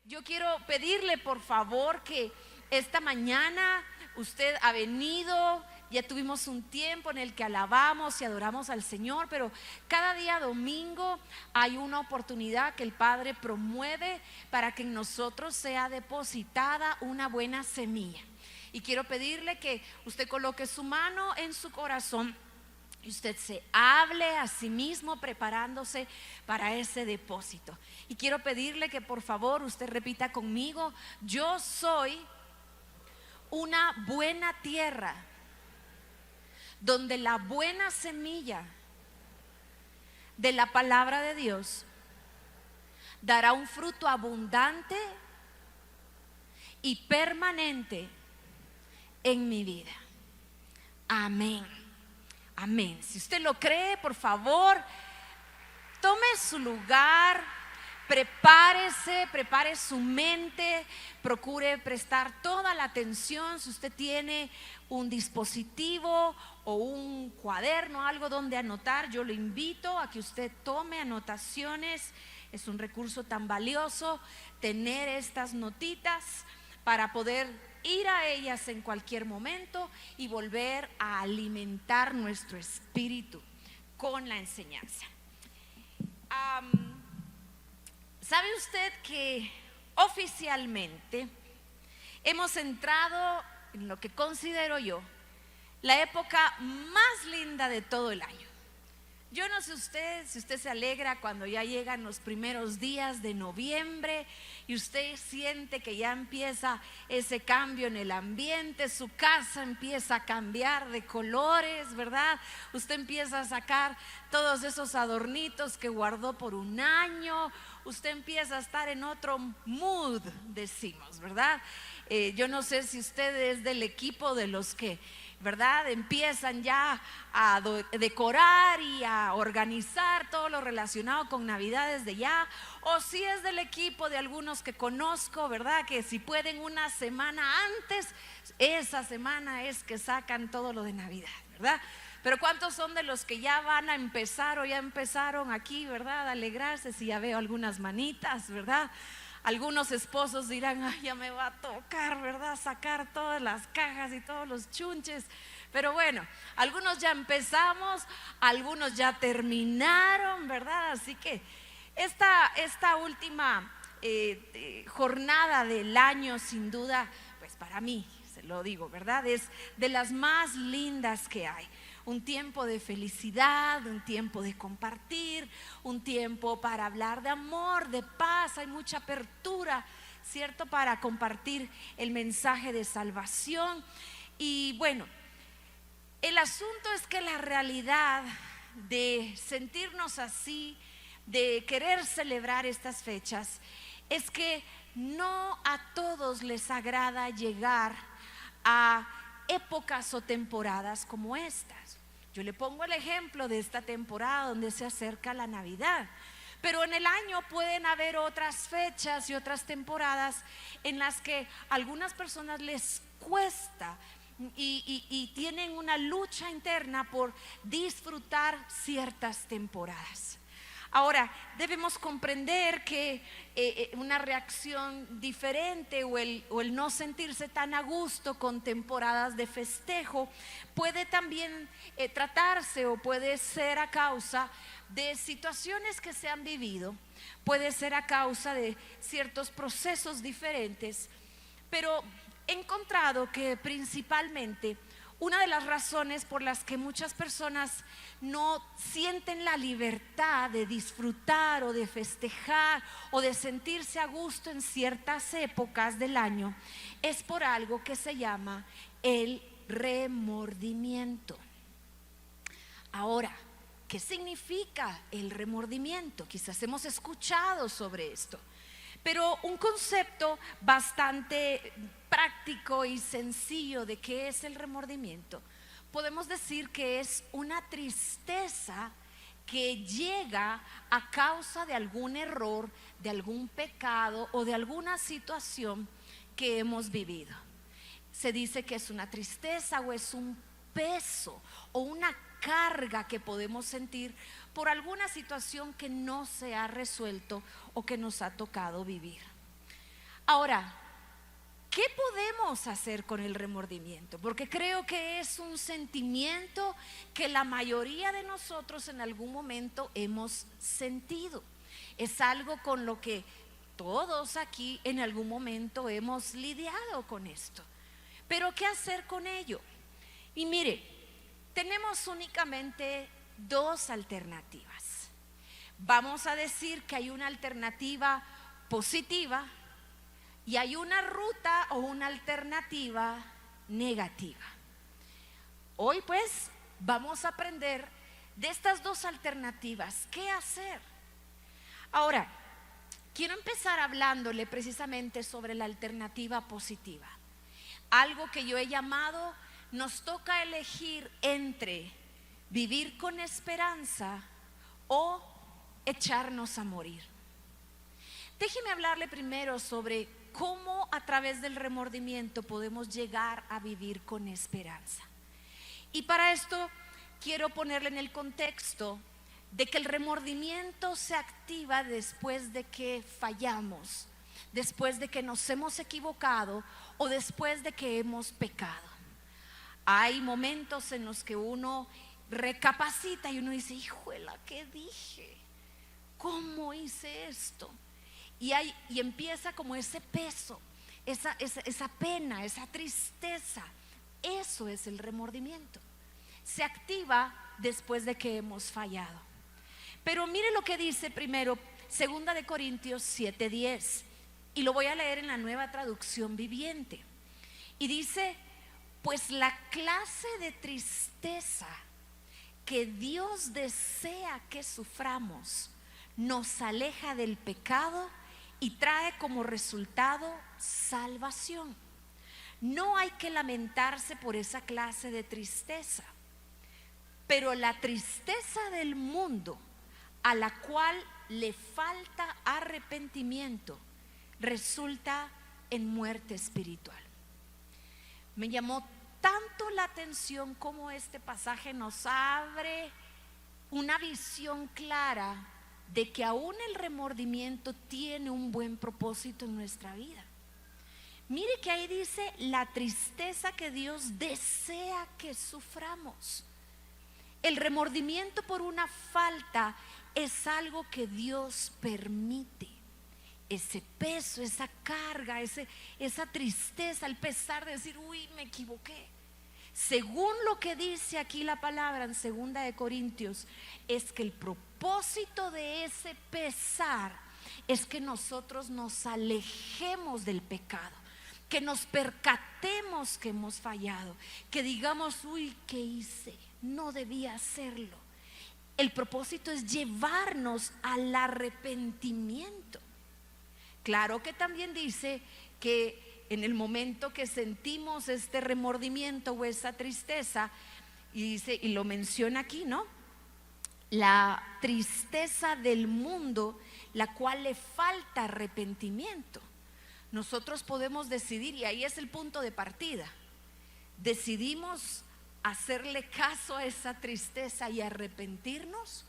Yo quiero pedirle por favor que esta mañana usted ha venido, ya tuvimos un tiempo en el que alabamos y adoramos al Señor, pero cada día domingo hay una oportunidad que el Padre promueve para que en nosotros sea depositada una buena semilla. Y quiero pedirle que usted coloque su mano en su corazón y usted se hable a sí mismo preparándose para ese depósito. Y quiero pedirle que por favor usted repita conmigo: yo soy una buena tierra donde la buena semilla de la palabra de Dios dará un fruto abundante y permanente en mi vida. Amén. Amén. Si usted lo cree, por favor, tome su lugar, prepare su mente, procure prestar toda la atención. Si usted tiene un dispositivo o un cuaderno, algo donde anotar, yo lo invito a que usted tome anotaciones. Es un recurso tan valioso tener estas notitas para poder ir a ellas en cualquier momento y volver a alimentar nuestro espíritu con la enseñanza. ¿Sabe usted que oficialmente hemos entrado en lo que considero yo la época más linda de todo el año? Yo no sé usted, si usted se alegra cuando ya llegan los primeros días de noviembre y usted siente que ya empieza ese cambio en el ambiente, su casa empieza a cambiar de colores, ¿verdad? Usted empieza a sacar todos esos adornitos que guardó por un año, usted empieza a estar en otro mood, decimos, ¿verdad? Yo no sé si usted es del equipo de los que, ¿verdad?, empiezan ya a decorar y a organizar todo lo relacionado con Navidad desde ya, o si es del equipo de algunos que conozco, ¿verdad?, que si pueden una semana antes, esa semana es que sacan todo lo de Navidad, ¿verdad? Pero ¿cuántos son de los que ya van a empezar o ya empezaron aquí, ¿verdad?, a alegrarse? Si ya veo algunas manitas, ¿verdad? Algunos esposos dirán: ay, ya me va a tocar, ¿verdad?, sacar todas las cajas y todos los chunches. Pero bueno, algunos ya empezamos, algunos ya terminaron, ¿verdad? Así que esta última jornada del año, sin duda, pues para mí, se lo digo, ¿verdad?, es de las más lindas que hay. Un tiempo de felicidad, un tiempo de compartir, un tiempo para hablar de amor, de paz. Hay mucha apertura, ¿cierto?, para compartir el mensaje de salvación. Y bueno, el asunto es que la realidad de sentirnos así, de querer celebrar estas fechas, es que no a todos les agrada llegar a épocas o temporadas como estas. Yo le pongo el ejemplo de esta temporada donde se acerca la Navidad, pero en el año pueden haber otras fechas y otras temporadas en las que a algunas personas les cuesta y tienen una lucha interna por disfrutar ciertas temporadas. Ahora, debemos comprender que una reacción diferente o el no sentirse tan a gusto con temporadas de festejo puede también tratarse o puede ser a causa de situaciones que se han vivido, puede ser a causa de ciertos procesos diferentes, pero he encontrado que principalmente una de las razones por las que muchas personas no sienten la libertad de disfrutar o de festejar o de sentirse a gusto en ciertas épocas del año es por algo que se llama el remordimiento. Ahora, ¿qué significa el remordimiento? Quizás hemos escuchado sobre esto, pero un concepto bastante práctico y sencillo de qué es el remordimiento, podemos decir que es una tristeza que llega a causa de algún error, de algún pecado o de alguna situación que hemos vivido. Se dice que es una tristeza o es un peso o una carga que podemos sentir por alguna situación que no se ha resuelto o que nos ha tocado vivir. Ahora, ¿qué podemos hacer con el remordimiento? Porque creo que es un sentimiento que la mayoría de nosotros en algún momento hemos sentido. Es algo con lo que todos aquí en algún momento hemos lidiado con esto. Pero ¿qué hacer con ello? Y mire, tenemos únicamente dos alternativas. Vamos a decir que hay una alternativa positiva y hay una ruta o una alternativa negativa. Hoy pues vamos a aprender de estas dos alternativas, ¿qué hacer? Ahora, quiero empezar hablándole precisamente sobre la alternativa positiva. Algo que yo he llamado, nos toca elegir entre vivir con esperanza o echarnos a morir. Déjeme hablarle primero sobre cómo a través del remordimiento podemos llegar a vivir con esperanza. Y para esto quiero ponerle en el contexto de que el remordimiento se activa después de que fallamos, después de que nos hemos equivocado o después de que hemos pecado. Hay momentos en los que uno recapacita y uno dice, híjole, ¿qué dije? ¿Cómo hice esto? Y empieza como ese peso, esa pena, esa tristeza. Eso es el remordimiento. Se activa después de que hemos fallado. Pero mire lo que dice primero 2 Corintios 7:10, y lo voy a leer en la Nueva Traducción Viviente. Y dice, pues la clase de tristeza que Dios desea que suframos nos aleja del pecado y trae como resultado salvación. No hay que lamentarse por esa clase de tristeza, pero la tristeza del mundo, a la cual le falta arrepentimiento, resulta en muerte espiritual. Me llamó tanto la atención cómo este pasaje nos abre una visión clara de que aún el remordimiento tiene un buen propósito en nuestra vida. Mire que ahí dice la tristeza que Dios desea que suframos. El remordimiento por una falta es algo que Dios permite. Ese peso, esa carga, esa tristeza, el pesar de decir, uy, me equivoqué. Según lo que dice aquí la palabra en 2 Corintios, es que el propósito de ese pesar es que nosotros nos alejemos del pecado, que nos percatemos que hemos fallado, que digamos, uy, ¿qué hice? No debía hacerlo. El propósito es llevarnos al arrepentimiento. Claro que también dice que en el momento que sentimos este remordimiento o esa tristeza, y dice, y lo menciona aquí, ¿no? La tristeza del mundo, la cual le falta arrepentimiento. Nosotros podemos decidir, y ahí es el punto de partida. Decidimos hacerle caso a esa tristeza y arrepentirnos,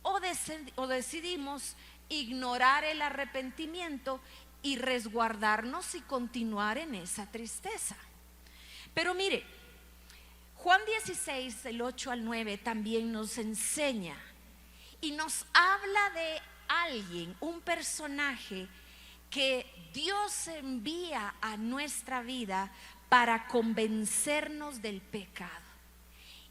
o decidimos ignorar el arrepentimiento y resguardarnos y continuar en esa tristeza. Pero mire, Juan 16, del 8 al 9 también nos enseña y nos habla de alguien, un personaje que Dios envía a nuestra vida para convencernos del pecado.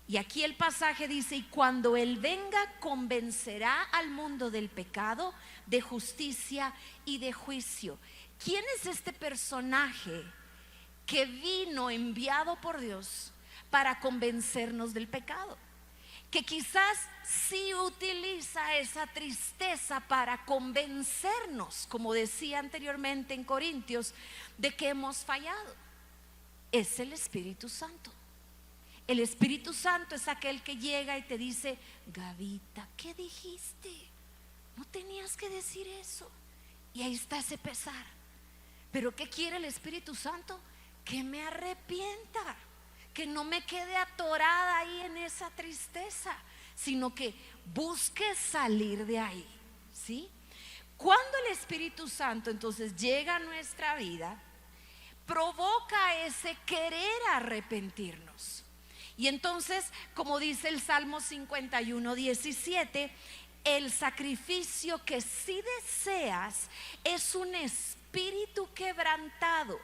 Y aquí el pasaje dice, y cuando Él venga convencerá al mundo del pecado, de justicia y de juicio. ¿Quién es este personaje que vino enviado por Dios para convencernos del pecado? Que quizás sí utiliza esa tristeza para convencernos, como decía anteriormente en Corintios, de que hemos fallado. Es el Espíritu Santo. El Espíritu Santo es aquel que llega y te dice, Gavita, ¿qué dijiste? No tenías que decir eso. Y ahí está ese pesar. Pero ¿qué quiere el Espíritu Santo? Que me arrepienta, que no me quede atorada ahí en esa tristeza, sino que busque salir de ahí, ¿sí? Cuando el Espíritu Santo entonces llega a nuestra vida, provoca ese querer arrepentirnos. Y entonces, como dice el Salmo 51:17, el sacrificio que sí deseas es un espíritu quebrantado.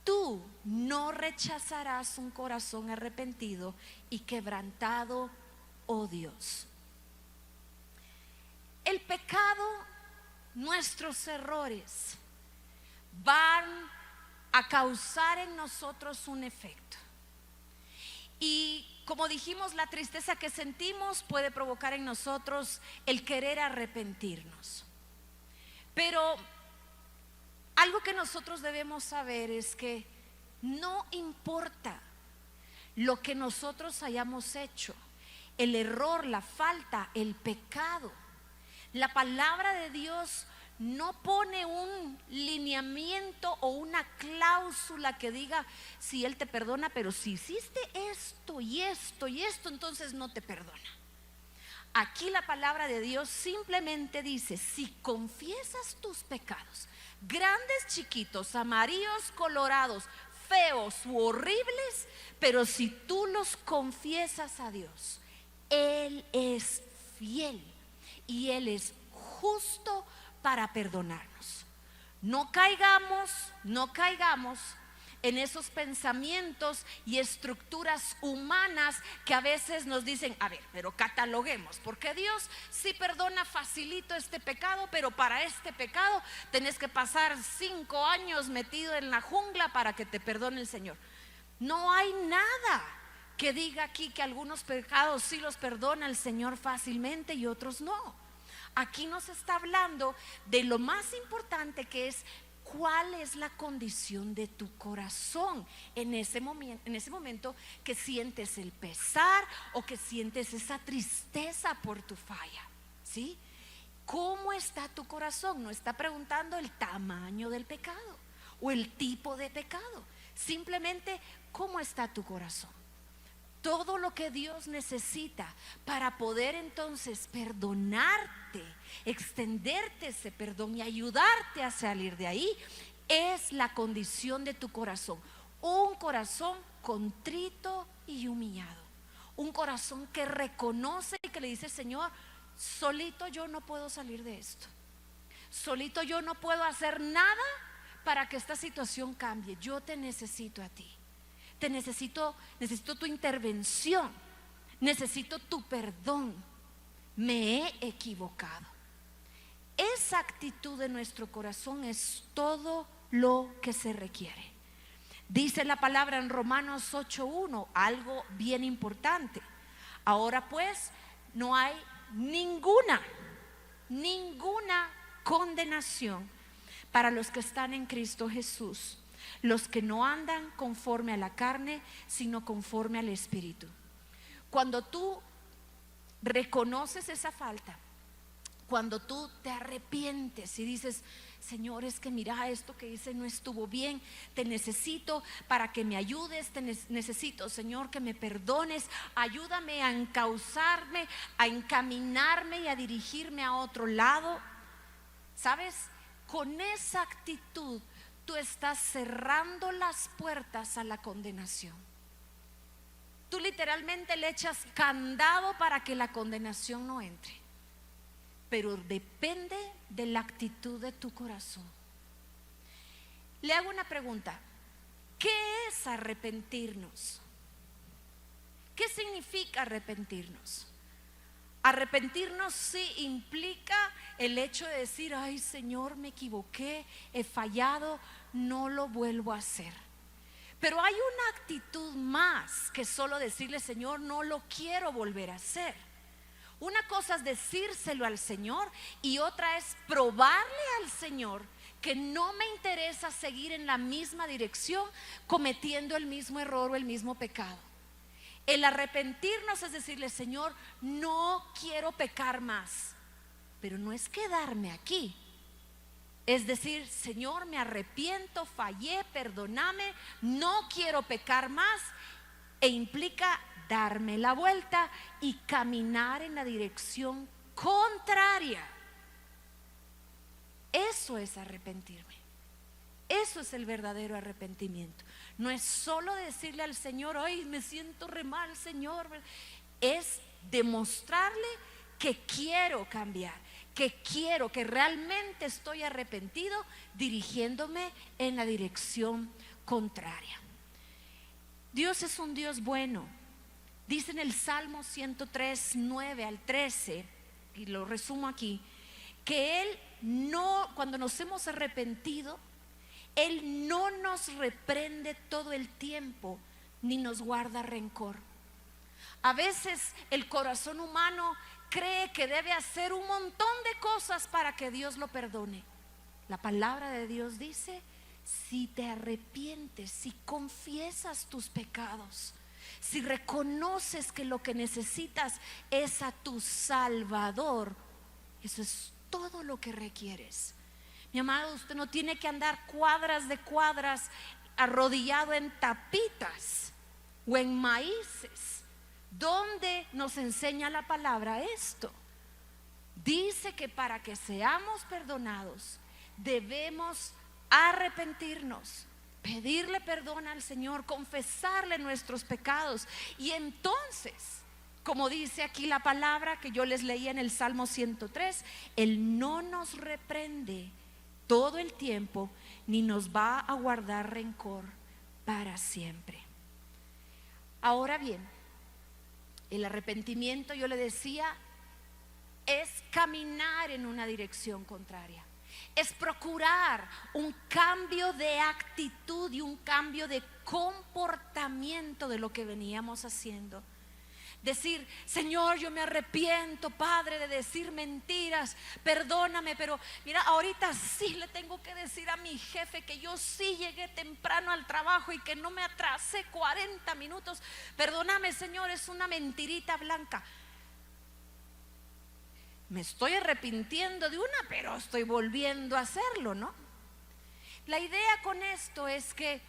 Tú no rechazarás un corazón arrepentido y quebrantado, oh Dios. El pecado, nuestros errores, van a causar en nosotros un efecto. Y como dijimos, la tristeza que sentimos puede provocar en nosotros el querer arrepentirnos. Pero algo que nosotros debemos saber es que no importa lo que nosotros hayamos hecho, el error, la falta, el pecado, la palabra de Dios no pone un lineamiento o una cláusula que diga si Él te perdona, pero si hiciste esto y esto y esto, entonces no te perdona. Aquí la palabra de Dios simplemente dice: si confiesas tus pecados, grandes, chiquitos, amarillos, colorados, feos u horribles, pero si tú los confiesas a Dios, Él es fiel y Él es justo para perdonarnos. No caigamos en esos pensamientos y estructuras humanas que a veces nos dicen: a ver, pero cataloguemos, porque Dios sí perdona facilito este pecado, pero para este pecado tenés que pasar 5 años metido en la jungla para que te perdone el Señor. No hay nada que diga aquí que algunos pecados sí los perdona el Señor fácilmente y otros no. Aquí nos está hablando de lo más importante, que es cuál es la condición de tu corazón en ese momento que sientes el pesar o que sientes esa tristeza por tu falla, ¿sí? ¿Cómo está tu corazón? No está preguntando el tamaño del pecado o el tipo de pecado, simplemente cómo está tu corazón. Todo lo que Dios necesita para poder entonces perdonarte, extenderte ese perdón y ayudarte a salir de ahí, es la condición de tu corazón. Un corazón contrito y humillado. Un corazón que reconoce y que le dice: Señor, solito yo no puedo salir de esto. Solito yo no puedo hacer nada para que esta situación cambie. Yo te necesito a ti. Te necesito tu intervención, necesito tu perdón, me he equivocado. Esa actitud de nuestro corazón es todo lo que se requiere. Dice la palabra en Romanos 8:1, algo bien importante: ahora pues no hay ninguna condenación para los que están en Cristo Jesús, los que no andan conforme a la carne, sino conforme al Espíritu. Cuando tú reconoces esa falta, cuando tú te arrepientes y dices: Señor, es que mira, esto que hice no estuvo bien, te necesito para que me ayudes, te necesito, Señor, que me perdones, ayúdame a encauzarme, a encaminarme y a dirigirme a otro lado. ¿Sabes? Con esa actitud tú estás cerrando las puertas a la condenación. Tú literalmente le echas candado para que la condenación no entre. Pero depende de la actitud de tu corazón. Le hago una pregunta: ¿qué es arrepentirnos? ¿Qué significa arrepentirnos? Arrepentirnos sí implica el hecho de decir: ay, Señor, me equivoqué, he fallado, no lo vuelvo a hacer. Pero hay una actitud más que solo decirle: Señor, no lo quiero volver a hacer. Una cosa es decírselo al Señor y otra es probarle al Señor que no me interesa seguir en la misma dirección, cometiendo el mismo error o el mismo pecado. El arrepentirnos es decirle: Señor, no quiero pecar más. Pero no es quedarme aquí. Es decir: Señor, me arrepiento, fallé, perdóname, no quiero pecar más. E implica darme la vuelta y caminar en la dirección contraria. Eso es arrepentirme. Eso es el verdadero arrepentimiento. No es solo decirle al Señor, ay, me siento re mal, Señor. Es demostrarle que quiero cambiar, que realmente estoy arrepentido, dirigiéndome en la dirección contraria. Dios es un Dios bueno. Dice en el Salmo 103, 9 al 13, y lo resumo aquí, que Él no, cuando nos hemos arrepentido, Él no nos reprende todo el tiempo, ni nos guarda rencor. A veces el corazón humano cree que debe hacer un montón de cosas para que Dios lo perdone. La palabra de Dios dice, si te arrepientes, si confiesas tus pecados, si reconoces que lo que necesitas es a tu Salvador, eso es todo lo que requieres. Mi amado, usted no tiene que andar cuadras de cuadras arrodillado en tapitas o en maíces. ¿Dónde nos enseña la palabra esto? Dice que para que seamos perdonados debemos arrepentirnos, pedirle perdón al Señor, confesarle nuestros pecados, y entonces, como dice aquí la palabra que yo les leí en el Salmo 103, Él no nos reprende todo el tiempo, ni nos va a guardar rencor para siempre. Ahora bien, el arrepentimiento, yo le decía, es caminar en una dirección contraria. Es procurar un cambio de actitud y un cambio de comportamiento de lo que veníamos haciendo. Decir, Señor, yo me arrepiento, Padre, de decir mentiras, perdóname, pero mira, ahorita sí le tengo que decir a mi jefe que yo sí llegué temprano al trabajo y que no me atrasé 40 minutos. Perdóname, Señor, es una mentirita blanca. Me estoy arrepintiendo de una, pero estoy volviendo a hacerlo, ¿no? La idea con esto es que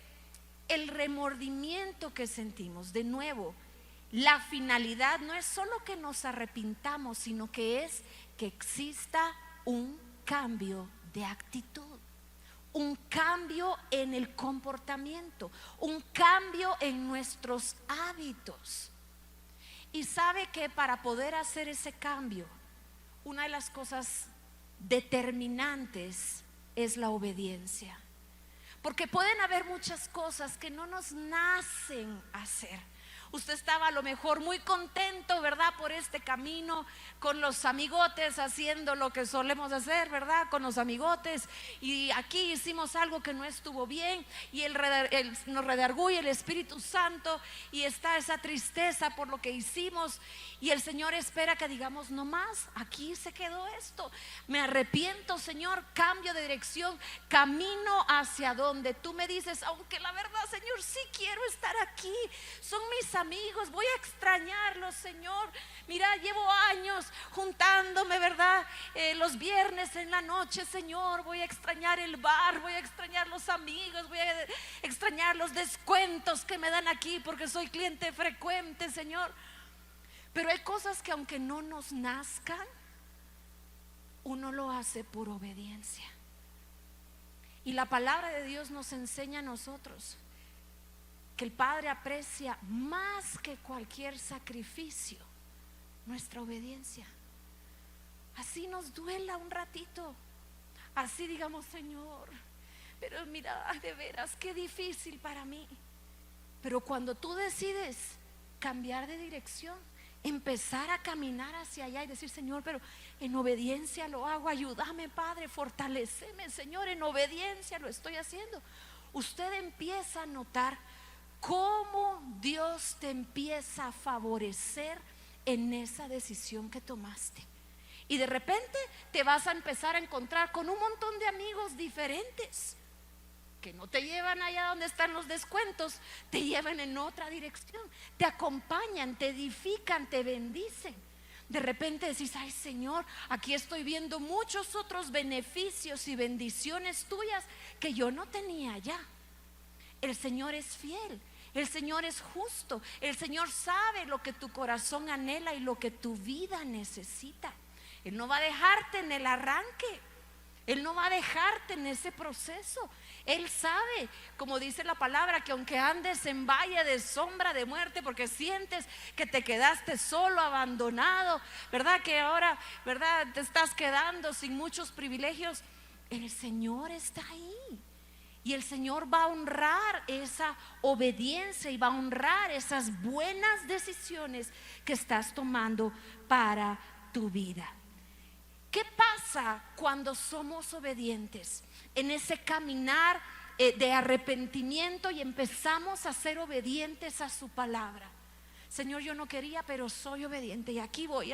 el remordimiento que sentimos, de nuevo, la finalidad no es solo que nos arrepintamos, sino que es que exista un cambio de actitud, un cambio en el comportamiento, un cambio en nuestros hábitos. Y sabe que para poder hacer ese cambio, una de las cosas determinantes es la obediencia. Porque pueden haber muchas cosas que no nos nacen hacer. Usted estaba a lo mejor muy contento, ¿verdad?, por este camino, con los amigotes, haciendo lo que solemos hacer, ¿verdad?, con los amigotes. Y aquí hicimos algo que no estuvo bien, y nos redarguye el Espíritu Santo, y está esa tristeza por lo que hicimos. Y el Señor espera que digamos, no más, aquí se quedó esto. Me arrepiento, Señor, cambio de dirección, camino hacia donde tú me dices, aunque la verdad, Señor, sí quiero estar aquí. Son mis amigos, voy a extrañarlos, Señor. Mira, llevo años juntándome, ¿verdad? Los viernes en la noche, Señor, voy a extrañar el bar, voy a extrañar los amigos, voy a extrañar los descuentos que me dan aquí porque soy cliente frecuente, Señor. Pero hay cosas que aunque no nos nazcan, uno lo hace por obediencia. Y la palabra de Dios nos enseña a nosotros que el Padre aprecia más que cualquier sacrificio nuestra obediencia. Así nos duela un ratito, así digamos, Señor, pero mira, de veras qué difícil para mí. Pero cuando tú decides cambiar de dirección, empezar a caminar hacia allá y decir, Señor, pero en obediencia lo hago, ayúdame, Padre, fortaléceme, Señor, en obediencia lo estoy haciendo. Usted empieza a notar cómo Dios te empieza a favorecer en esa decisión que tomaste. Y de repente te vas a empezar a encontrar con un montón de amigos diferentes que no te llevan allá donde están los descuentos, te llevan en otra dirección, te acompañan, te edifican, te bendicen. De repente decís, ay, Señor, aquí estoy viendo muchos otros beneficios y bendiciones tuyas que yo no tenía allá. El Señor es fiel, el Señor es justo, el Señor sabe lo que tu corazón anhela y lo que tu vida necesita. Él no va a dejarte en el arranque. Él no va a dejarte en ese proceso. Él sabe, como dice la palabra, que aunque andes en valle de sombra de muerte, porque sientes que te quedaste solo, abandonado, ¿verdad? Que ahora, ¿verdad? Te estás quedando sin muchos privilegios. El Señor está ahí. Y el Señor va a honrar esa obediencia y va a honrar esas buenas decisiones que estás tomando para tu vida. ¿Qué pasa cuando somos obedientes en ese caminar de arrepentimiento y empezamos a ser obedientes a su palabra? Señor, yo no quería, pero soy obediente y aquí voy,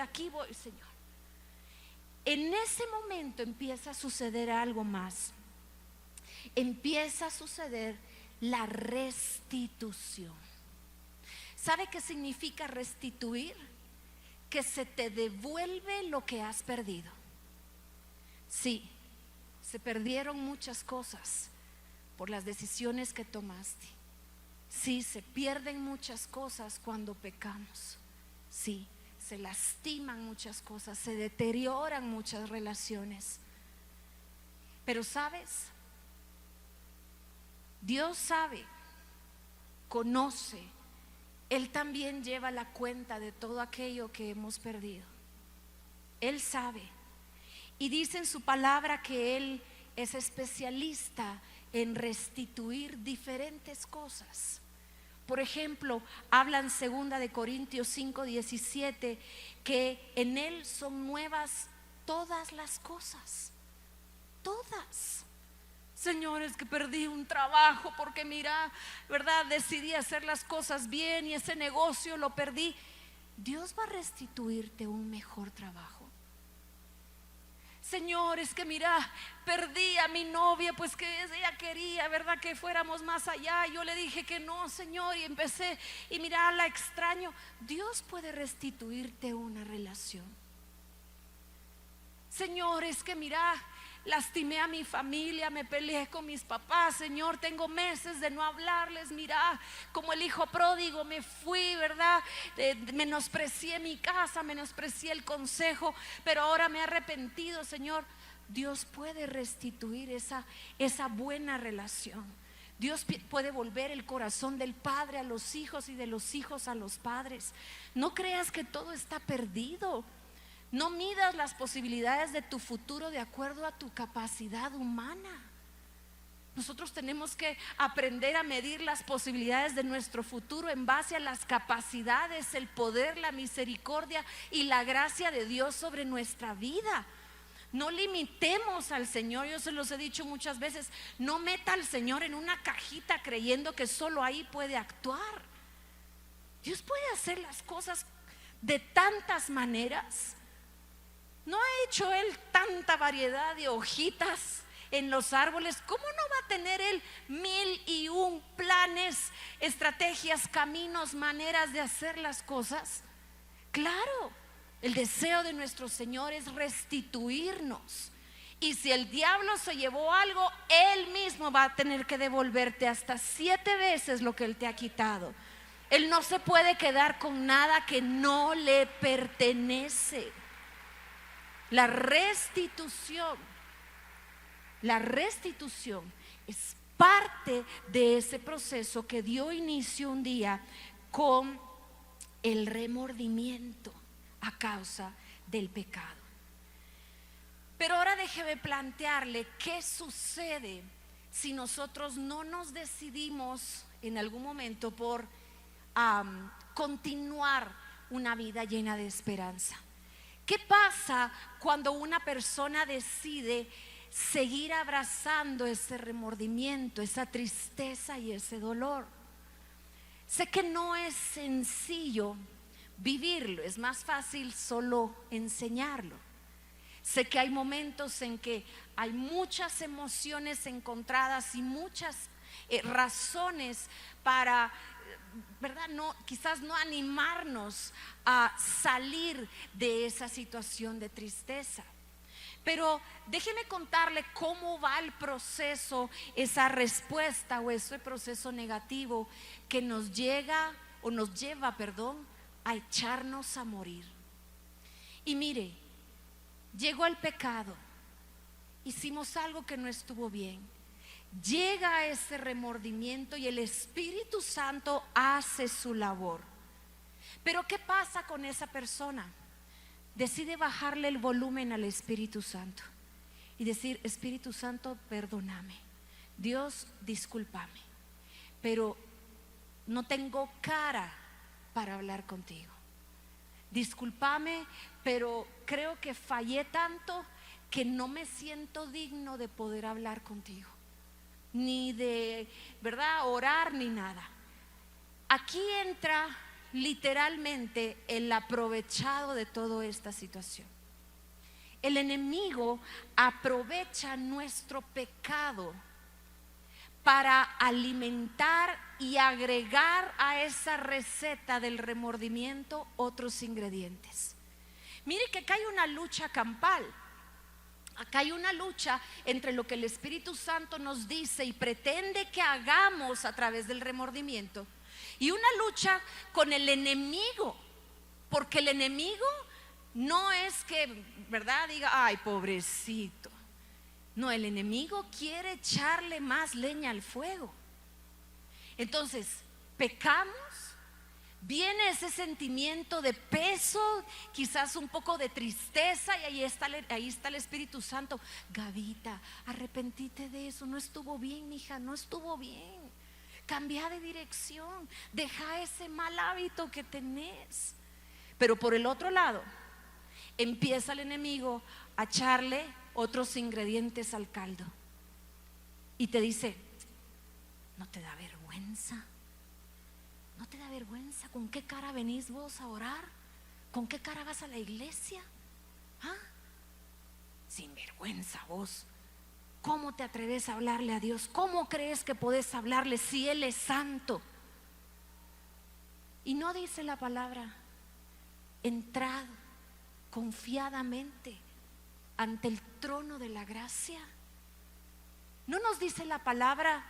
Señor. En ese momento empieza a suceder algo más. Empieza a suceder la restitución. ¿Sabe qué significa restituir? Que se te devuelve lo que has perdido. Sí, se perdieron muchas cosas por las decisiones que tomaste. Sí, se pierden muchas cosas cuando pecamos. Sí, se lastiman muchas cosas, se deterioran muchas relaciones. Pero ¿sabes? Dios sabe, conoce, Él también lleva la cuenta de todo aquello que hemos perdido. Él sabe. Y dice en su palabra que Él es especialista en restituir diferentes cosas. Por ejemplo, habla en 2 Corintios 5:17 que en Él son nuevas todas las cosas. Todas. Señor, es que perdí un trabajo porque mira, ¿verdad? Decidí hacer las cosas bien y ese negocio lo perdí. Dios va a restituirte un mejor trabajo. Señor, es que mira, perdí a mi novia, pues que ella quería, ¿verdad? Que fuéramos más allá. Yo le dije que no, Señor, y empecé, y mira, la extraño. Dios puede restituirte una relación. Señor, es que mira, lastimé a mi familia, me peleé con mis papás, Señor, tengo meses de no hablarles, mira, como el hijo pródigo me fui, ¿verdad? Menosprecié mi casa, menosprecié el consejo, pero ahora me he arrepentido, Señor. Dios puede restituir esa buena relación. Dios puede volver el corazón del padre a los hijos y de los hijos a los padres. No creas que todo está perdido. No midas las posibilidades de tu futuro de acuerdo a tu capacidad humana. Nosotros tenemos que aprender a medir las posibilidades de nuestro futuro en base a las capacidades, el poder, la misericordia y la gracia de Dios sobre nuestra vida. No limitemos al Señor, yo se los he dicho muchas veces, no meta al Señor en una cajita creyendo que solo ahí puede actuar. Dios puede hacer las cosas de tantas maneras. ¿No ha hecho Él tanta variedad de hojitas en los árboles? ¿Cómo no va a tener Él 1001 planes, estrategias, caminos, maneras de hacer las cosas? Claro, el deseo de nuestro Señor es restituirnos. Y si el diablo se llevó algo, Él mismo va a tener que devolverte hasta 7 veces lo que Él te ha quitado. Él no se puede quedar con nada que no le pertenece. La restitución es parte de ese proceso que dio inicio un día con el remordimiento a causa del pecado. Pero ahora déjeme plantearle qué sucede si nosotros no nos decidimos en algún momento por continuar una vida llena de esperanza. ¿Qué pasa cuando una persona decide seguir abrazando ese remordimiento, esa tristeza y ese dolor? Sé que no es sencillo vivirlo, es más fácil solo enseñarlo. Sé que hay momentos en que hay muchas emociones encontradas y muchas razones para, ¿verdad? Quizás no animarnos a salir de esa situación de tristeza. Pero déjeme contarle cómo va el proceso, esa respuesta o ese proceso negativo que nos lleva, a echarnos a morir. Y mire, llegó el pecado hicimos algo que no estuvo bien. Llega ese remordimiento y el Espíritu Santo hace su labor. Pero ¿qué pasa con esa persona? Decide bajarle el volumen al Espíritu Santo y decir: Espíritu Santo, perdóname. Dios, discúlpame, pero no tengo cara para hablar contigo. Discúlpame, pero creo que fallé tanto que no me siento digno de poder hablar contigo, ni de, ¿verdad?, orar ni nada. Aquí entra literalmente el aprovechado de toda esta situación. El enemigo aprovecha nuestro pecado para alimentar y agregar a esa receta del remordimiento otros ingredientes. Mire que acá hay una lucha campal. Acá hay una lucha entre lo que el Espíritu Santo nos dice y pretende que hagamos a través del remordimiento, y una lucha con el enemigo, porque el enemigo no es que, ¿verdad?, diga: ay, pobrecito. No, el enemigo quiere echarle más leña al fuego. Entonces, pecamos, viene ese sentimiento de peso, quizás un poco de tristeza, y ahí está el Espíritu Santo: Gavita, arrepentite de eso, no estuvo bien, mija, no estuvo bien. Cambia de dirección, deja ese mal hábito que tenés. Pero por el otro lado, empieza el enemigo a echarle otros ingredientes al caldo y te dice: ¿no te da vergüenza? ¿No te da vergüenza? ¿Con qué cara venís vos a orar? ¿Con qué cara vas a la iglesia? ¿Ah? Sin vergüenza vos. ¿Cómo te atreves a hablarle a Dios? ¿Cómo crees que podés hablarle si Él es santo? Y no dice la palabra: entrad confiadamente ante el trono de la gracia. No nos dice la palabra: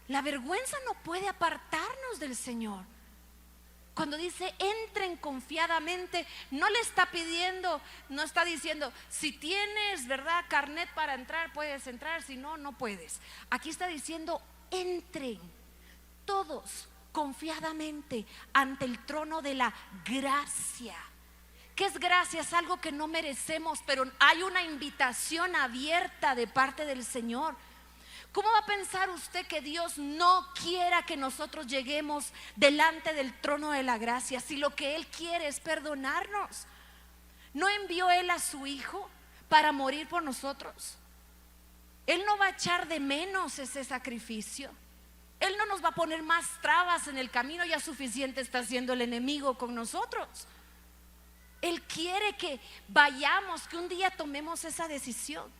la vergüenza no puede apartarnos del Señor. Cuando dice entren confiadamente, no le está pidiendo, no está diciendo: si tienes, ¿verdad?, carnet para entrar, puedes entrar, si no, no puedes. Aquí está diciendo: entren todos confiadamente ante el trono de la gracia. ¿Qué es gracia? Es algo que no merecemos, pero hay una invitación abierta de parte del Señor. ¿Cómo va a pensar usted que Dios no quiera que nosotros lleguemos delante del trono de la gracia, si lo que Él quiere es perdonarnos? ¿No envió Él a su Hijo para morir por nosotros? Él no va a echar de menos ese sacrificio. Él no nos va a poner más trabas en el camino. Ya suficiente está haciendo el enemigo con nosotros. Él quiere que vayamos, que un día tomemos esa decisión.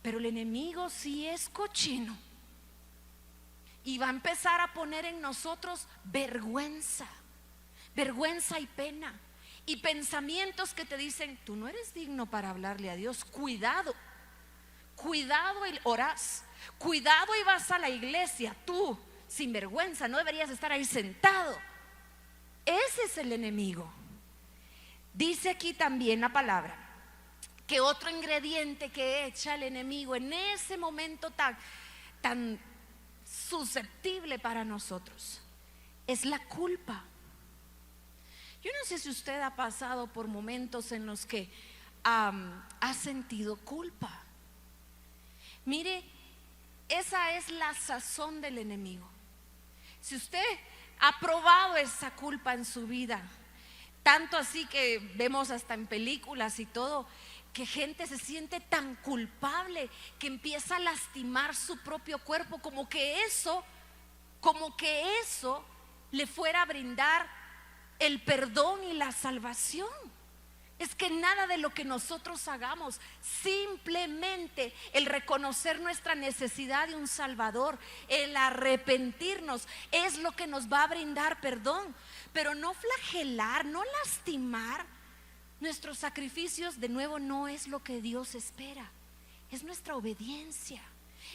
Pero el enemigo sí es cochino y va a empezar a poner en nosotros vergüenza y pena, y pensamientos que te dicen: tú no eres digno para hablarle a Dios. Cuidado y orás, cuidado y vas a la iglesia. Tú, sin vergüenza, no deberías estar ahí sentado. Ese es el enemigo. Dice aquí también la palabra que otro ingrediente que echa el enemigo en ese momento tan susceptible para nosotros es la culpa. Yo no sé si usted ha pasado por momentos en los que ha sentido culpa. Mire, esa es la sazón del enemigo. Si usted ha probado esa culpa en su vida, tanto así que vemos hasta en películas y todo, que gente se siente tan culpable que empieza a lastimar su propio cuerpo, como que eso le fuera a brindar el perdón y la salvación. Es que nada de lo que nosotros hagamos, simplemente el reconocer nuestra necesidad de un Salvador, el arrepentirnos, es lo que nos va a brindar perdón. Pero no flagelar, no lastimar. Nuestros sacrificios, de nuevo, no es lo que Dios espera. Es nuestra obediencia.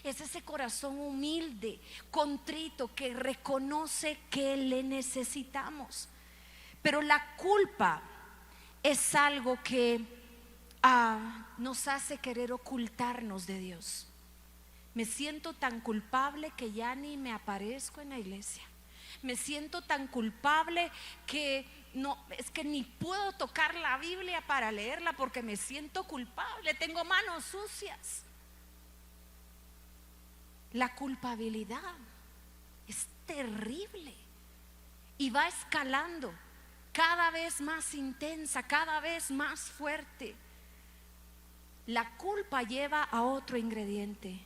Es ese corazón humilde, contrito, que reconoce que le necesitamos. Pero la culpa es algo que nos hace querer ocultarnos de Dios. Me siento tan culpable que ya ni me aparezco en la iglesia. Me siento tan culpable que no, es que ni puedo tocar la Biblia para leerla porque me siento culpable, tengo manos sucias. La culpabilidad es terrible y va escalando cada vez más intensa, cada vez más fuerte. La culpa lleva a otro ingrediente: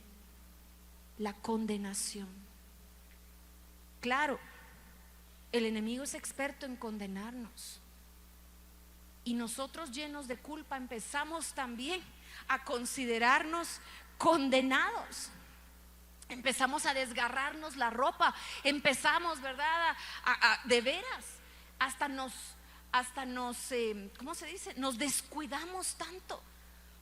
la condenación. Claro, el enemigo es experto en condenarnos. Y nosotros, llenos de culpa, empezamos también a considerarnos condenados. Empezamos a desgarrarnos la ropa. Empezamos, ¿verdad? De veras, hasta nos, ¿cómo se dice? Nos descuidamos tanto.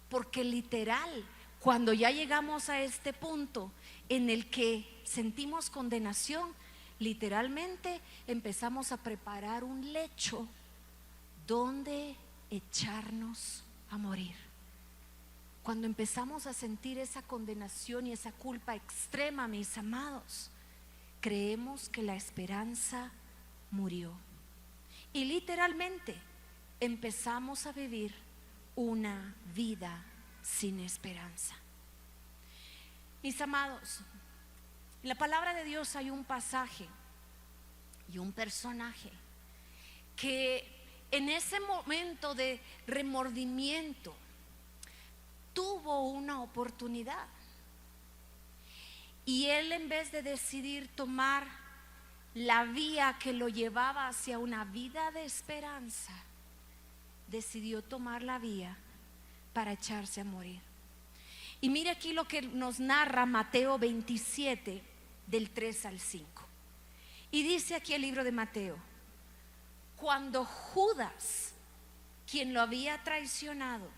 Porque literal, cuando ya llegamos a este punto en el que sentimos condenación, literalmente empezamos a preparar un lecho donde echarnos a morir. Cuando empezamos a sentir esa condenación y esa culpa extrema, mis amados, creemos que la esperanza murió. Y literalmente empezamos a vivir una vida sin esperanza. Mis amados, en la palabra de Dios hay un pasaje y un personaje que en ese momento de remordimiento tuvo una oportunidad, y él, en vez de decidir tomar la vía que lo llevaba hacia una vida de esperanza, decidió tomar la vía para echarse a morir. Y mire aquí lo que nos narra Mateo 27 del 3 al 5. Y dice aquí el libro de Mateo: cuando Judas, quien lo había traicionado,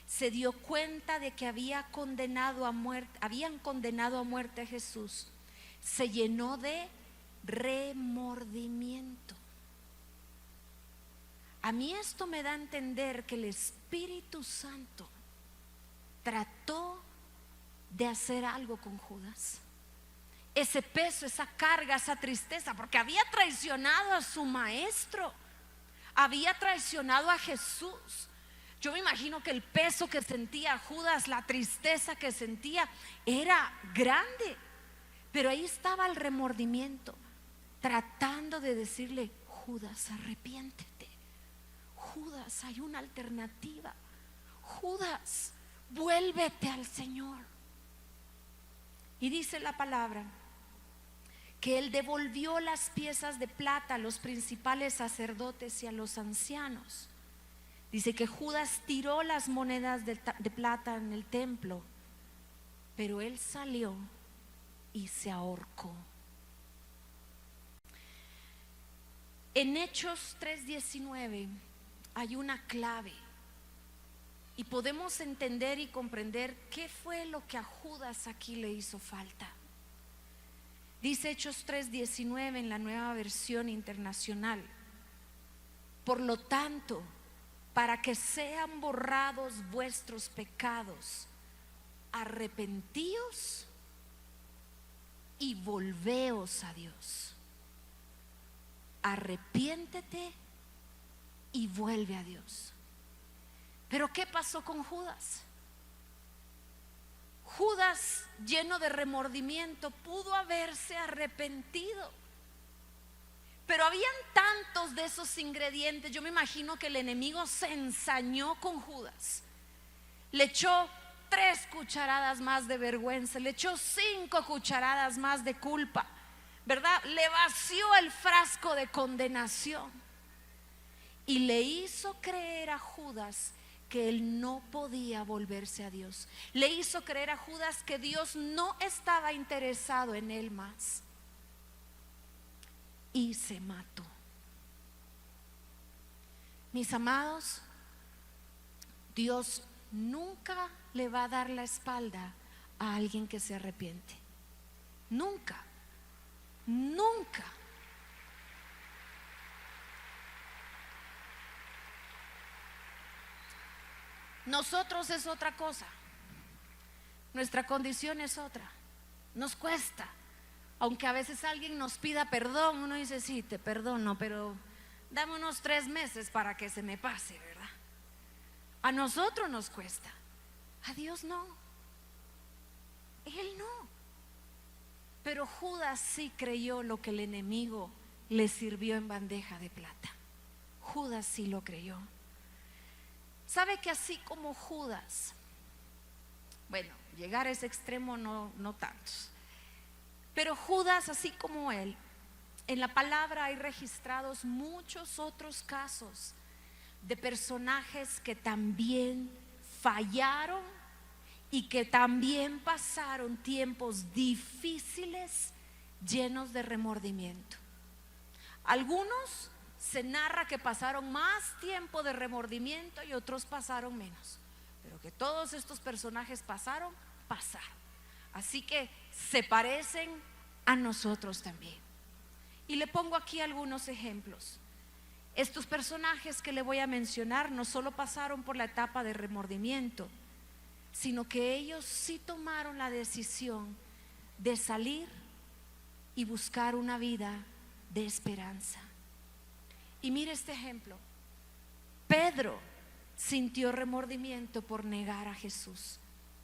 se dio cuenta de que habían condenado a muerte a Jesús, se llenó de remordimiento. A mí esto me da a entender que el Espíritu Santo trató de hacer algo con Judas. Ese peso, esa carga, esa tristeza, porque había traicionado a su maestro, había traicionado a Jesús. Yo me imagino que el peso que sentía Judas, la tristeza que sentía, era grande. Pero ahí estaba el remordimiento, tratando de decirle: Judas, arrepiéntete. Judas, hay una alternativa. Judas, vuélvete al Señor. Y dice la palabra que él devolvió las piezas de plata a los principales sacerdotes y a los ancianos. Dice que Judas tiró las monedas de plata en el templo, pero él salió y se ahorcó. En Hechos 3:19 hay una clave y podemos entender y comprender qué fue lo que a Judas aquí le hizo falta. Dice Hechos 3:19 en la Nueva Versión Internacional: por lo tanto, para que sean borrados vuestros pecados, arrepentíos y volveos a Dios. Arrepiéntete y vuelve a Dios. Pero ¿qué pasó con Judas? Judas, lleno de remordimiento, pudo haberse arrepentido, pero habían tantos de esos ingredientes. Yo me imagino que el enemigo se ensañó con Judas, le echó 3 cucharadas más de vergüenza, le echó 5 cucharadas más de culpa, ¿verdad? Le vació el frasco de condenación y le hizo creer a Judas que él no podía volverse a Dios. Le hizo creer a Judas que Dios no estaba interesado en él más, y se mató. Mis amados, Dios nunca le va a dar la espalda a alguien que se arrepiente. Nunca, nunca. Nosotros es otra cosa, nuestra condición es otra, nos cuesta. Aunque a veces alguien nos pida perdón, uno dice, sí, te perdono, pero dame unos 3 meses para que se me pase, ¿verdad? A nosotros nos cuesta, a Dios no, Él no. Pero Judas sí creyó lo que el enemigo le sirvió en bandeja de plata. Judas sí lo creyó. ¿Sabe que así como Judas, bueno, llegar a ese extremo no tantos, pero Judas, así como él, en la palabra hay registrados muchos otros casos de personajes que también fallaron y que también pasaron tiempos difíciles llenos de remordimiento. Algunos se narra que pasaron más tiempo de remordimiento y otros pasaron menos, pero que todos estos personajes pasaron. Así que se parecen a nosotros también. Y le pongo aquí algunos ejemplos. Estos personajes que le voy a mencionar no solo pasaron por la etapa de remordimiento, sino que ellos sí tomaron la decisión de salir y buscar una vida de esperanza. Y mire este ejemplo. Pedro sintió remordimiento por negar a Jesús.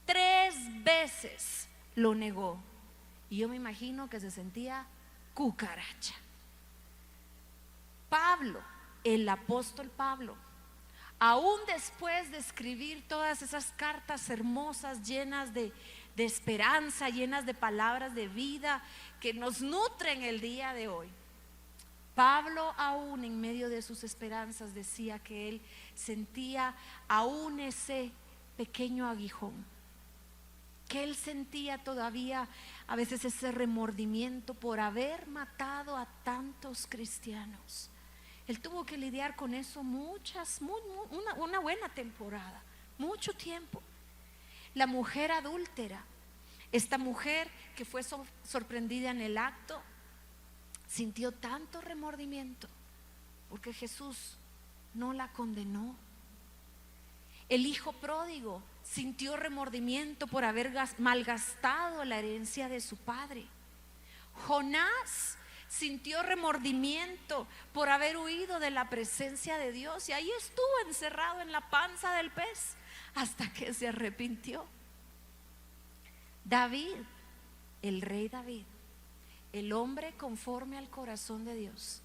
3 veces lo negó. Y yo me imagino que se sentía cucaracha. Pablo, el apóstol Pablo, aún después de escribir todas esas cartas hermosas llenas de esperanza, llenas de palabras de vida que nos nutren el día de hoy, Pablo aún en medio de sus esperanzas decía que él sentía aún ese pequeño aguijón, que él sentía todavía a veces ese remordimiento por haber matado a tantos cristianos. Él tuvo que lidiar con eso una buena temporada, mucho tiempo. La mujer adúltera, esta mujer que fue sorprendida en el acto, sintió tanto remordimiento porque Jesús no la condenó. El hijo pródigo sintió remordimiento por haber malgastado la herencia de su padre. Jonás sintió remordimiento por haber huido de la presencia de Dios y ahí estuvo encerrado en la panza del pez hasta que se arrepintió. David, el rey David, el hombre conforme al corazón de Dios,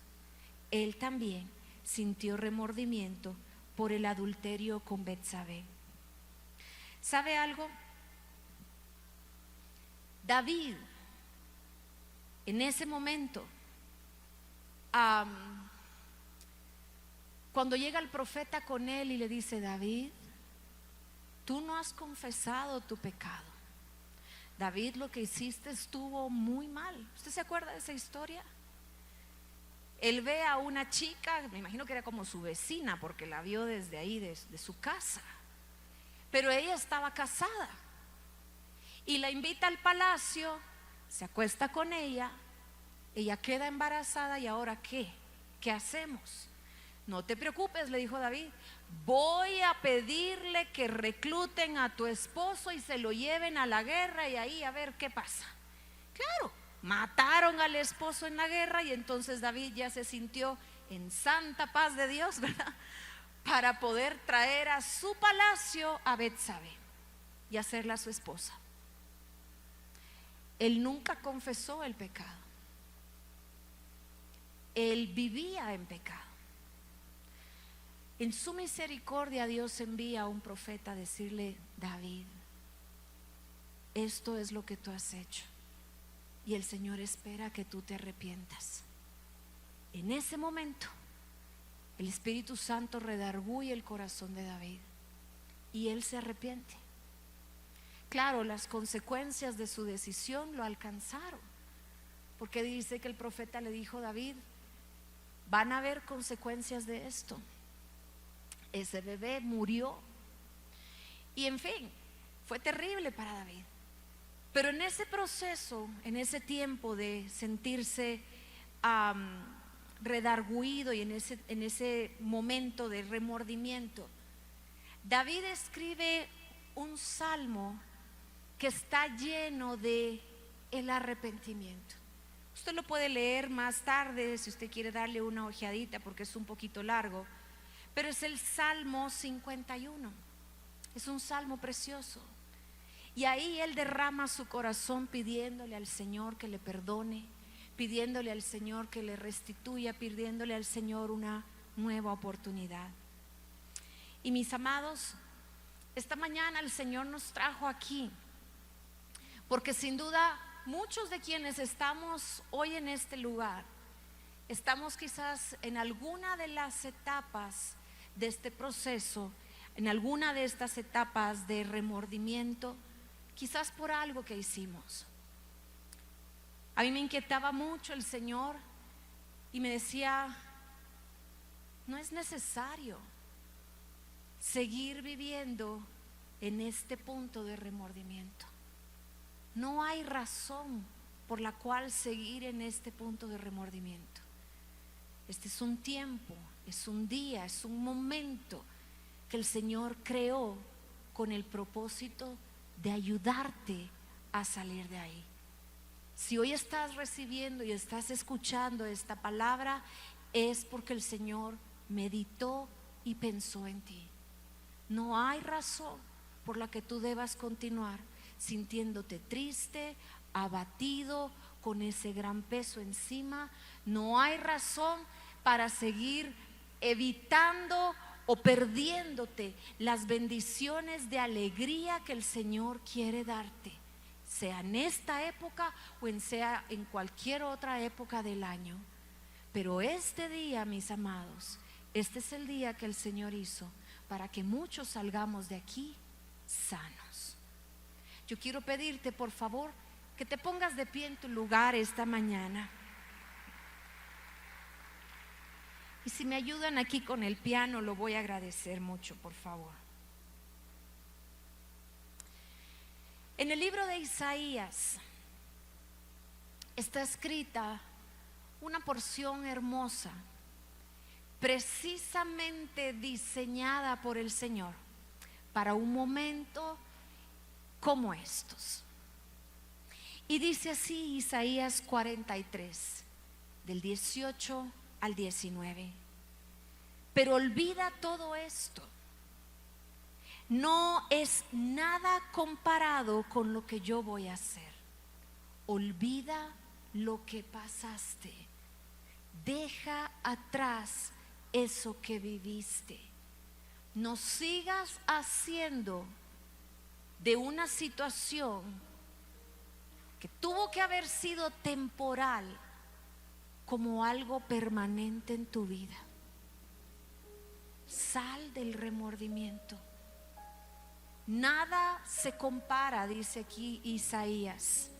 él también sintió remordimiento por el adulterio con Betsabé. ¿Sabe algo? David, en ese momento, cuando llega el profeta con él y le dice: David, tú no has confesado tu pecado. David, lo que hiciste estuvo muy mal. ¿Usted se acuerda de esa historia? Él ve a una chica, me imagino que era como su vecina, porque la vio desde ahí, desde su casa, pero ella estaba casada y la invita al palacio, se acuesta con ella queda embarazada. ¿Y ahora qué? ¿Qué hacemos? No te preocupes, le dijo David, voy a pedirle que recluten a tu esposo y se lo lleven a la guerra y ahí a ver qué pasa. Claro, mataron al esposo en la guerra y entonces David ya se sintió en santa paz de Dios, ¿verdad? Para poder traer a su palacio a Betsabé y hacerla su esposa. Él nunca confesó el pecado. Él vivía en pecado. En su misericordia Dios envía a un profeta a decirle: David, esto es lo que tú has hecho y el Señor espera que tú te arrepientas. En ese momento el Espíritu Santo redarguye el corazón de David y él se arrepiente. Claro, las consecuencias de su decisión lo alcanzaron, porque dice que el profeta le dijo: David, van a haber consecuencias de esto. Ese bebé murió y en fin, fue terrible para David. Pero en ese proceso, en ese tiempo de sentirse redarguido y en ese momento de remordimiento, David escribe un salmo que está lleno de el arrepentimiento. Usted lo puede leer más tarde si usted quiere darle una ojeadita porque es un poquito largo, pero es el Salmo 51. Es un salmo precioso. Y ahí él derrama su corazón pidiéndole al Señor que le perdone, pidiéndole al Señor que le restituya, pidiéndole al Señor una nueva oportunidad. Y mis amados, esta mañana el Señor nos trajo aquí porque sin duda muchos de quienes estamos hoy en este lugar estamos quizás en alguna de las etapas de este proceso, en alguna de estas etapas de remordimiento, quizás por algo que hicimos. A mí me inquietaba mucho el Señor y me decía: no es necesario seguir viviendo en este punto de remordimiento. No hay razón por la cual seguir en este punto de remordimiento. Este es un tiempo, es un día, es un momento que el Señor creó con el propósito de ayudarte a salir de ahí. Si hoy estás recibiendo y estás escuchando esta palabra, es porque el Señor meditó y pensó en ti. No hay razón por la que tú debas continuar sintiéndote triste, abatido, con ese gran peso encima. No hay razón para seguir evitando o perdiéndote las bendiciones de alegría que el Señor quiere darte, sea en esta época o sea en cualquier otra época del año. Pero este día, mis amados, este es el día que el Señor hizo para que muchos salgamos de aquí sanos. Yo quiero pedirte, por favor, que te pongas de pie en tu lugar esta mañana. Y si me ayudan aquí con el piano, lo voy a agradecer mucho, por favor. En el libro de Isaías está escrita una porción hermosa, precisamente diseñada por el Señor para un momento como estos. Y dice así Isaías 43, del 18 al 19: pero olvida todo esto, no es nada comparado con lo que yo voy a hacer. Olvida lo que pasaste, deja atrás eso que viviste. No sigas haciendo de una situación que tuvo que haber sido temporal como algo permanente en tu vida. Sal del remordimiento. Nada se compara, dice aquí Isaías,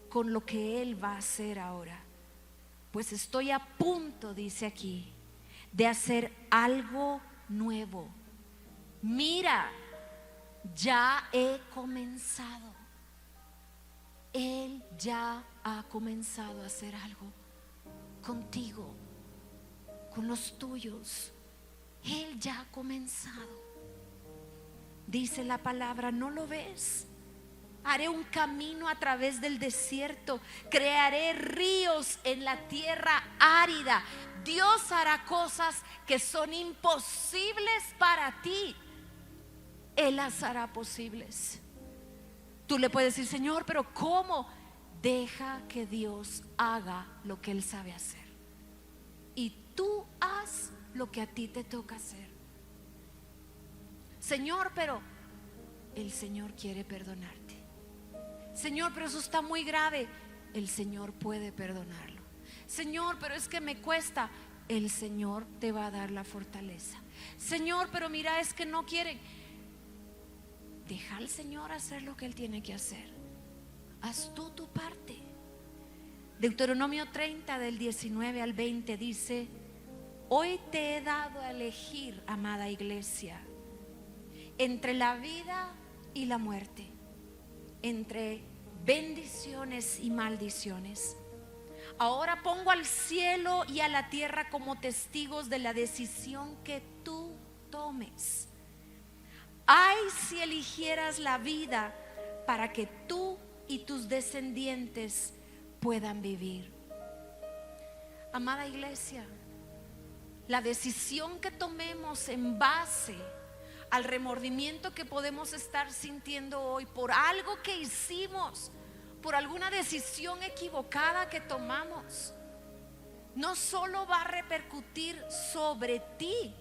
con lo que Él va a hacer ahora. Pues estoy a punto, dice aquí, de hacer algo nuevo. Mira, ya he comenzado. Él ya ha comenzado a hacer algo contigo, con los tuyos. Él ya ha comenzado. Dice la palabra, ¿no lo ves? Haré un camino a través del desierto, crearé ríos en la tierra árida. Dios hará cosas que son imposibles para ti. Él las hará posibles. Tú le puedes decir: Señor, pero ¿cómo? Deja que Dios haga lo que Él sabe hacer, y tú haz lo que a ti te toca hacer. Señor, pero el Señor quiere perdonarte. Señor, pero eso está muy grave. El Señor puede perdonarlo. Señor, pero es que me cuesta. El Señor te va a dar la fortaleza. Señor, pero mira, es que no quieren. Deja al Señor hacer lo que Él tiene que hacer. Haz tú tu parte. Deuteronomio 30 del 19 al 20 dice: hoy te he dado a elegir, amada iglesia, entre la vida y la muerte, entre bendiciones y maldiciones. Ahora pongo al cielo y a la tierra como testigos de la decisión que tú tomes. Ay, si eligieras la vida para que tú y tus descendientes puedan vivir. Amada iglesia, la decisión que tomemos en base al remordimiento que podemos estar sintiendo hoy por algo que hicimos, por alguna decisión equivocada que tomamos, no solo va a repercutir sobre ti.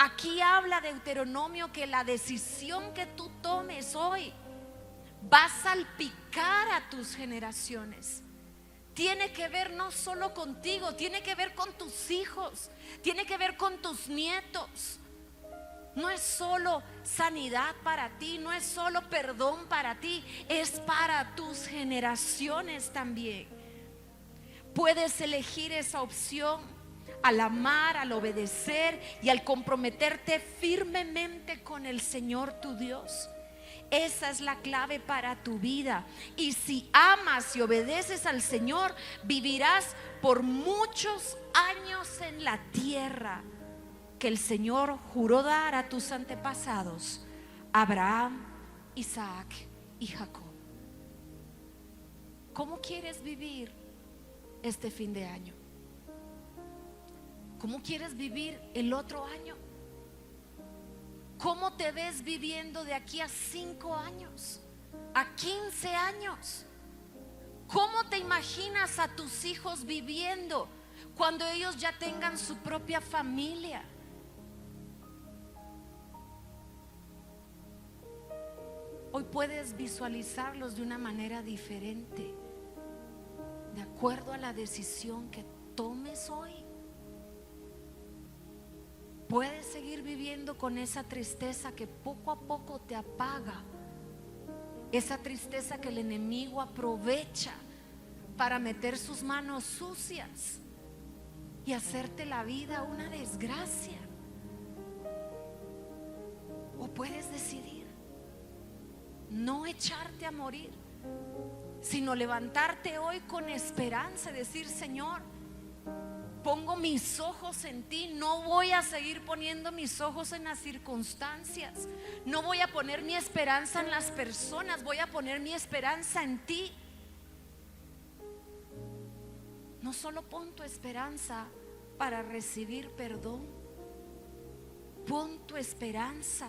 Aquí habla Deuteronomio que la decisión que tú tomes hoy va a salpicar a tus generaciones. Tiene que ver no solo contigo, tiene que ver con tus hijos, tiene que ver con tus nietos. No es solo sanidad para ti, no es solo perdón para ti, es para tus generaciones también. Puedes elegir esa opción al amar, al obedecer y al comprometerte firmemente con el Señor tu Dios. Esa es la clave para tu vida. Y si amas y obedeces al Señor, vivirás por muchos años en la tierra que el Señor juró dar a tus antepasados, Abraham, Isaac y Jacob. ¿Cómo quieres vivir este fin de año? ¿Cómo quieres vivir el otro año? ¿Cómo te ves viviendo de aquí a 5 años, a 15 años? ¿Cómo te imaginas a tus hijos viviendo cuando ellos ya tengan su propia familia? Hoy puedes visualizarlos de una manera diferente, de acuerdo a la decisión que tomes hoy. Puedes seguir viviendo con esa tristeza que poco a poco te apaga, esa tristeza que el enemigo aprovecha para meter sus manos sucias y hacerte la vida una desgracia. O puedes decidir no echarte a morir, sino levantarte hoy con esperanza, decir: Señor, pongo mis ojos en ti, no voy a seguir poniendo mis ojos en las circunstancias, no voy a poner mi esperanza en las personas, voy a poner mi esperanza en ti. No solo pon tu esperanza para recibir perdón, pon tu esperanza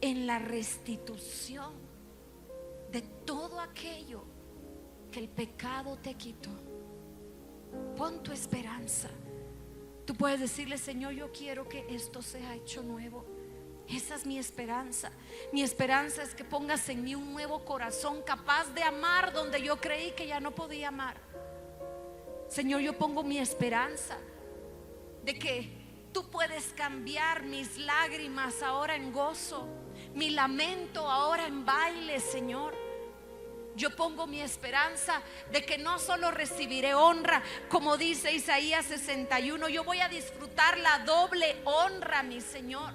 en la restitución de todo aquello que el pecado te quitó. Pon tu esperanza. Tú puedes decirle: Señor, yo quiero que esto sea hecho nuevo. Esa es mi esperanza. Mi esperanza es que pongas en mí un nuevo corazón capaz de amar donde yo creí que ya no podía amar. Señor, yo pongo mi esperanza de que tú puedes cambiar mis lágrimas ahora en gozo, mi lamento ahora en baile, Señor. Yo pongo mi esperanza de que no solo recibiré honra, como dice Isaías 61, yo voy a disfrutar la doble honra, mi Señor.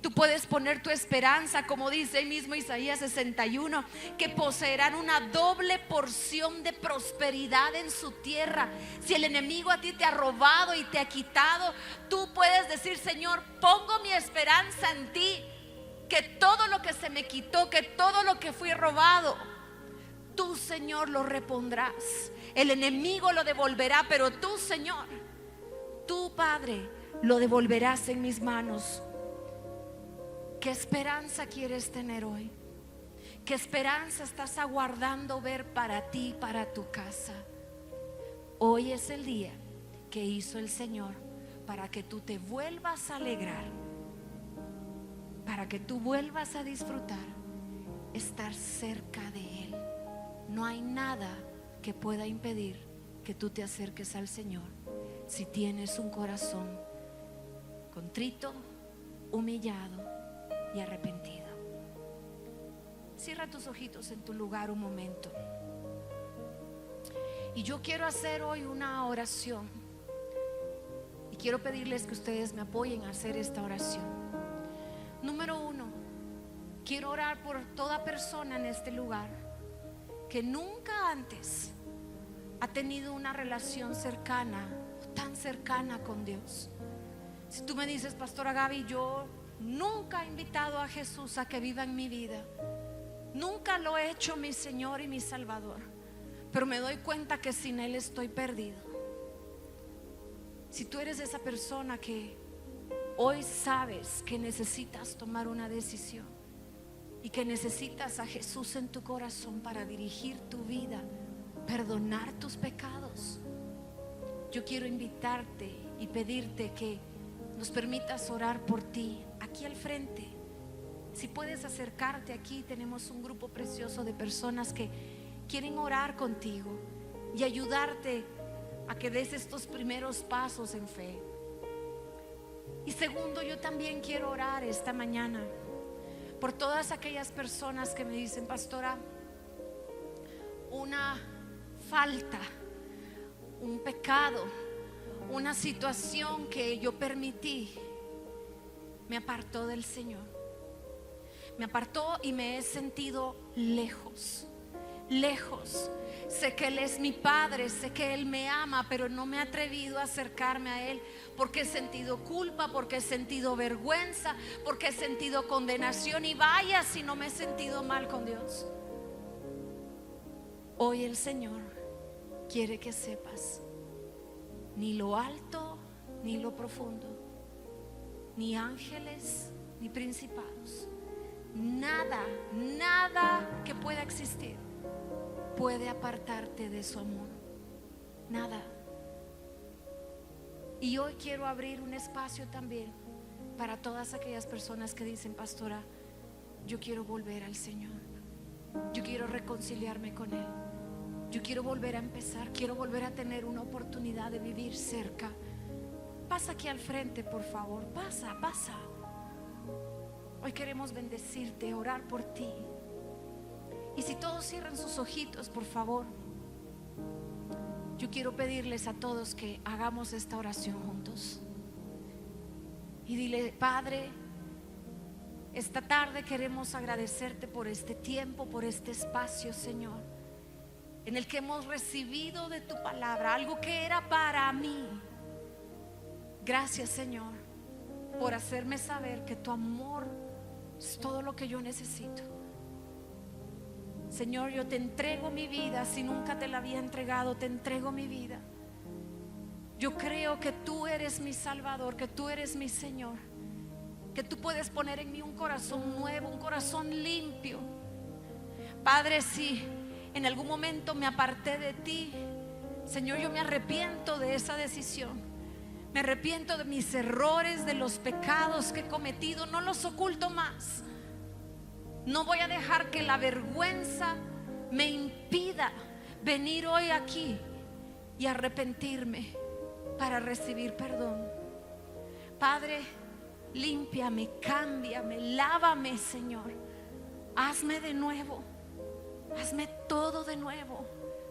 Tú puedes poner tu esperanza, como dice el mismo Isaías 61, que poseerán una doble porción de prosperidad en su tierra. Si el enemigo a ti te ha robado y te ha quitado, tú puedes decir: Señor, pongo mi esperanza en ti, que todo lo que se me quitó, que todo lo que fui robado, tú, Señor, lo repondrás. El enemigo lo devolverá, pero tú, Señor, tú, Padre, lo devolverás en mis manos. ¿Qué esperanza quieres tener hoy? ¿Qué esperanza estás aguardando ver para ti, para tu casa? Hoy es el día que hizo el Señor para que tú te vuelvas a alegrar, para que tú vuelvas a disfrutar estar cerca de Él. No hay nada que pueda impedir que tú te acerques al Señor si tienes un corazón contrito, humillado y arrepentido. Cierra tus ojitos en tu lugar un momento. Y yo quiero hacer hoy una oración. Y quiero pedirles que ustedes me apoyen a hacer esta oración. Número 1, quiero orar por toda persona en este lugar que nunca antes ha tenido una relación cercana, tan cercana con Dios. Si tú me dices: Pastora Gaby, yo nunca he invitado a Jesús a que viva en mi vida. Nunca lo he hecho mi Señor y mi Salvador. Pero me doy cuenta que sin Él estoy perdido. Si tú eres esa persona que hoy sabes que necesitas tomar una decisión y que necesitas a Jesús en tu corazón para dirigir tu vida, perdonar tus pecados, yo quiero invitarte y pedirte que nos permitas orar por ti aquí al frente. Si puedes acercarte aquí, tenemos un grupo precioso de personas que quieren orar contigo y ayudarte a que des estos primeros pasos en fe. Y segundo, yo también quiero orar esta mañana por todas aquellas personas que me dicen: pastora, una falta, un pecado, una situación que yo permití me apartó del Señor. Me apartó y me he sentido lejos. Sé que Él es mi Padre, sé que Él me ama, pero no me he atrevido a acercarme a Él porque he sentido culpa, porque he sentido vergüenza, porque he sentido condenación. Y vaya si no me he sentido mal con Dios. Hoy el Señor quiere que sepas: ni lo alto ni lo profundo, ni ángeles ni principados, nada que pueda existir puede apartarte de su amor. Nada. Y hoy quiero abrir un espacio también para todas aquellas personas que dicen: pastora, yo quiero volver al Señor, yo quiero reconciliarme con Él, yo quiero volver a empezar, quiero volver a tener una oportunidad de vivir cerca. Pasa aquí al frente, por favor. Pasa. Hoy queremos bendecirte, orar por ti. Y si todos cierran sus ojitos, por favor, yo quiero pedirles a todos que hagamos esta oración juntos. Y dile: Padre, esta tarde queremos agradecerte por este tiempo, por este espacio, Señor, en el que hemos recibido de tu palabra algo que era para mí. Gracias, Señor, por hacerme saber que tu amor es todo lo que yo necesito. Señor, yo te entrego mi vida. Si nunca te la había entregado, te entrego mi vida. Yo creo que tú eres mi Salvador, que tú eres mi Señor, que tú puedes poner en mí un corazón nuevo, un corazón limpio. Padre, si en algún momento me aparté de ti, Señor, yo me arrepiento de esa decisión. Me arrepiento de mis errores, de los pecados que he cometido. No los oculto más. No voy a dejar que la vergüenza me impida venir hoy aquí y arrepentirme para recibir perdón. Padre, límpiame, cámbiame, lávame, Señor. Hazme de nuevo, hazme todo de nuevo.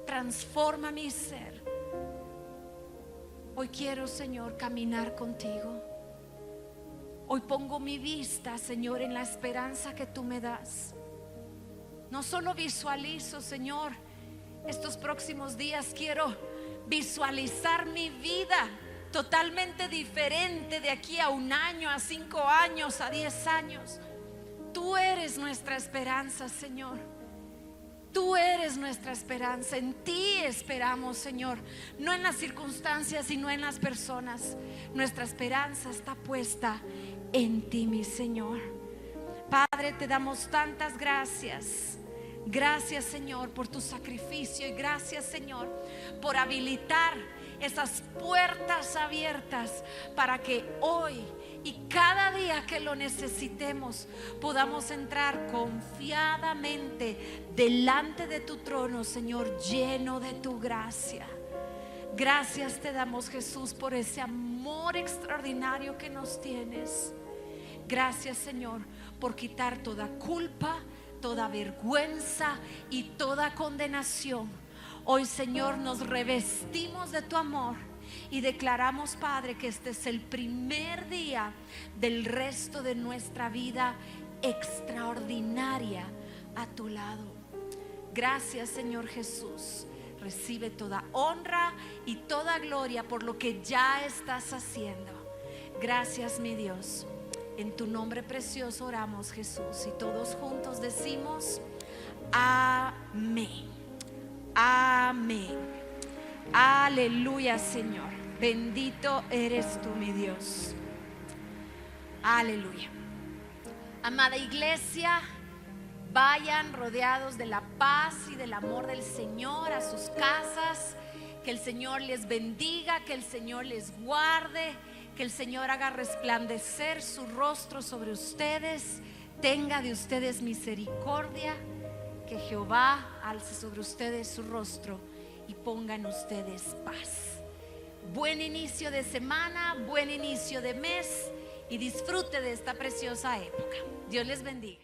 Transforma mi ser. Hoy quiero, Señor, caminar contigo. Hoy pongo mi vista, Señor, en la esperanza que tú me das. No solo visualizo, Señor, estos próximos días quiero visualizar mi vida totalmente diferente de aquí a 1 año, a 5 años, a 10 años. Tú eres nuestra esperanza, Señor. Tú eres nuestra esperanza. En ti esperamos, Señor. No en las circunstancias, sino en las personas. Nuestra esperanza está puesta en ti, mi Señor. Padre, te damos tantas gracias. Gracias, Señor, por tu sacrificio. Y gracias, Señor, por habilitar esas puertas abiertas para que hoy y cada día que lo necesitemos podamos entrar confiadamente delante de tu trono, Señor, lleno de tu gracia. Gracias te damos, Jesús, por ese amor extraordinario que nos tienes. Gracias, Señor, por quitar toda culpa, toda vergüenza y toda condenación. Hoy, Señor, nos revestimos de tu amor y declaramos, Padre, que este es el primer día del resto de nuestra vida extraordinaria a tu lado. Gracias, Señor Jesús. Recibe toda honra y toda gloria por lo que ya estás haciendo. Gracias, mi Dios. En tu nombre precioso oramos, Jesús, y todos juntos decimos amén. Amén. Aleluya, Señor. Bendito eres tú, mi Dios. Aleluya. Amada iglesia, vayan rodeados de la paz y del amor del Señor a sus casas. Que el Señor les bendiga, que el Señor les guarde, que el Señor haga resplandecer su rostro sobre ustedes, tenga de ustedes misericordia, que Jehová alce sobre ustedes su rostro y ponga en ustedes paz. Buen inicio de semana, buen inicio de mes y disfrute de esta preciosa época. Dios les bendiga.